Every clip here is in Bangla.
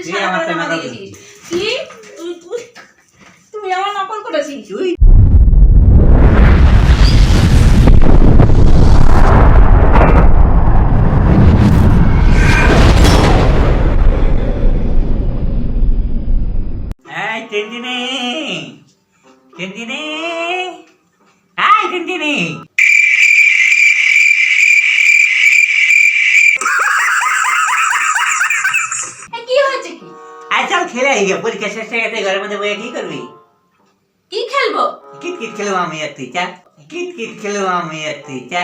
তুই সাদা জামা দিয়েছিস। কি তুই আমার নকল করেছিস? টিনটিনি টিনটিনি টিনটিনি কি হয়েছে কি? চল খেলে পরীক্ষা শেষ হয়ে গেছে, ঘরের মধ্যে বইয়ে কি করবি? কি খেলবো? কিট খেলবো আমি আর তুই, চা কিট খেলবো আমি আর তুই, চা।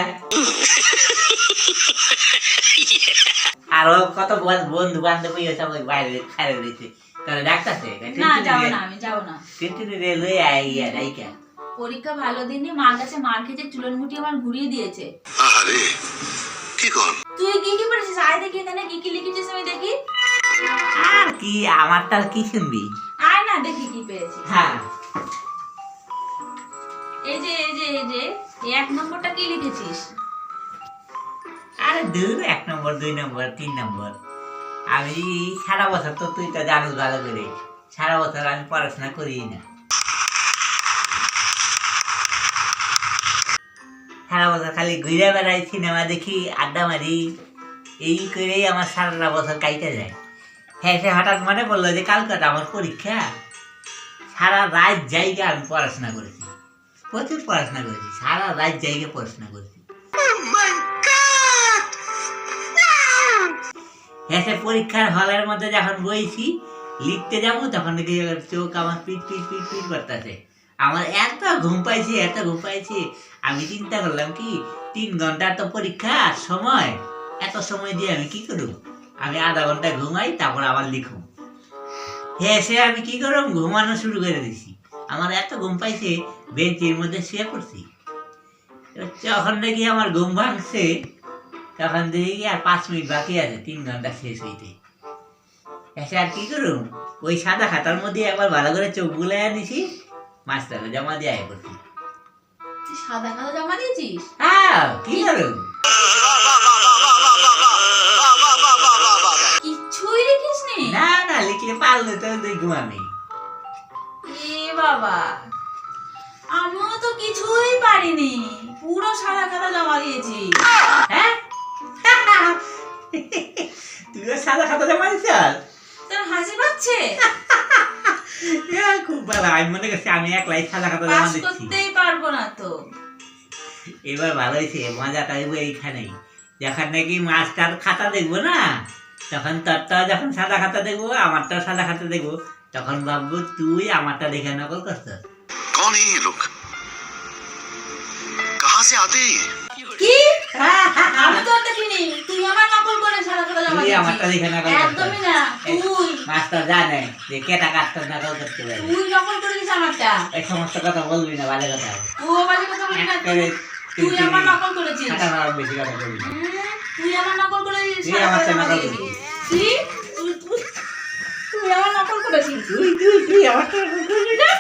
আরো কত বন্ধু বান্ধবী সব বাইরে খাইয়ে দিয়েছে, তাহলে ডাকতেছে না যাবো না, আমি যাবো না। টিনটিনি রে লই আইয়া রাইকা। পরীক্ষা ভালো দিনে মার কাছে মার খেতে চুলের মুঠি আমার ঘুরিয়ে দিয়েছে। আরে কি কর? তুই কি কি পড়েছিস? আয় দেখি এখানে কি কি লিখেছিস, আমি দেখি। আর কি আমারটা কি শুনবি? আয় না দেখি কি পেয়েছিস। হ্যাঁ এই যে এই 1 নম্বরটা কি লিখেছিস? আরে দূর 1 নম্বর 2 নম্বর 3 নম্বর। আমি সারা বছর তো তুই তো জানিস ভালো করে, সারা বছর আমি পড়াশোনা করি না। সারা বছর খালি ঘুরে বেড়াই, সিনেমা দেখি, আড্ডা মারি, এই করেই আমার সারা বছর কাইতে যায়। হ্যাঁ সে হঠাৎ মনে পড়লো যে কালকাটা আমার পরীক্ষা, সারা রাত জায়গা আমি পড়াশোনা করেছি, প্রচুর পড়াশোনা করেছি, সারা রাত জায়গা পড়াশোনা করেছি। হ্যাঁ সে পরীক্ষার হলের মধ্যে যখন বইছি লিখতে যাবো তখন দেখি চোখ আমার পিট পিট পিট পিট করতেছে। আমার এত ঘুম পাইছে, আমি চিন্তা করলাম কি 3 ঘন্টার তো পরীক্ষা সময়, এত সময় দিয়ে আমি কি করব? আমি আধা ঘন্টা ঘুমাই, তারপর আবার লিখুম। হ্যাঁ সে আমি কি করলাম, ঘুমানো শুরু করে দিছি। আমার এত ঘুম পাইছে, বেঞ্চের মধ্যে শুয়ে পড়ছি। যখন দেখি আমার ঘুম ভাঙছে, তখন দেখি আর 5 মিনিট বাকি আছে 3 ঘন্টা শেষ হইতে। এসে আর কি করুম, ওই সাদা খাতার মধ্যে একবার ভালো করে চোখ বুলাই আনিছি, মাস্টারে জমা দিয়ে আয় করছি। তুই সাদা খাতা জমা দিয়েছিস? হ্যাঁ কি করুম, কিছুই লিখিসনি? না লিখলে পারলে তো দেখবো আমি। এ বাবা, আমিও তো কিছুই পারিনি, পুরো সাদা খাতা জমা দিয়েছি। হ্যাঁ তুইও সাদা খাতা জমা দিছিস? তোর হাসি পাচ্ছে? খুব ভালো, আমি মনে করছি আমি একলাই সাদা খাতা জমা পাস দিচ্ছি। করতেই পারবো না তো। এবার ভালো হয়েছে, মজাটা এইখানেই, যখন নাকি মাস্টার খাতা দেখবো না, তখন তোরটা যখন সাদা খাতা দেখবো, আমারটাও সাদা খাতা দেখবো, তখন ভাববো তুই আমারটা দেখে নকল করছিস। कौन है ये लोग? कहाँ से आते हैं? কি? আমি তো দেখিনি, তুই আমার নকল করে সাদা খাতা জমা তুই আমারটা দিয়েছিস। দেখে নকল করছিস। একদমই না, তুই মাস্টার জানে যে কেটা কাজটা নকল করতে পারে। তুই নকল করেছিস আমারটা। এই সমস্ত কথা বলবি না, বাজে কথা। তুই বাজে কথা বলবি না, তুই আমার নকল করেছিস। খাতা মারার বেশি কথা বলবি না। তুই আমার নকল করেছিস, তুই সাদা আমার খাতা জমা নকল দিয়েছিস। কি? তুই আমার নকল করেছিস। তুই আমারটা নকল করবি না।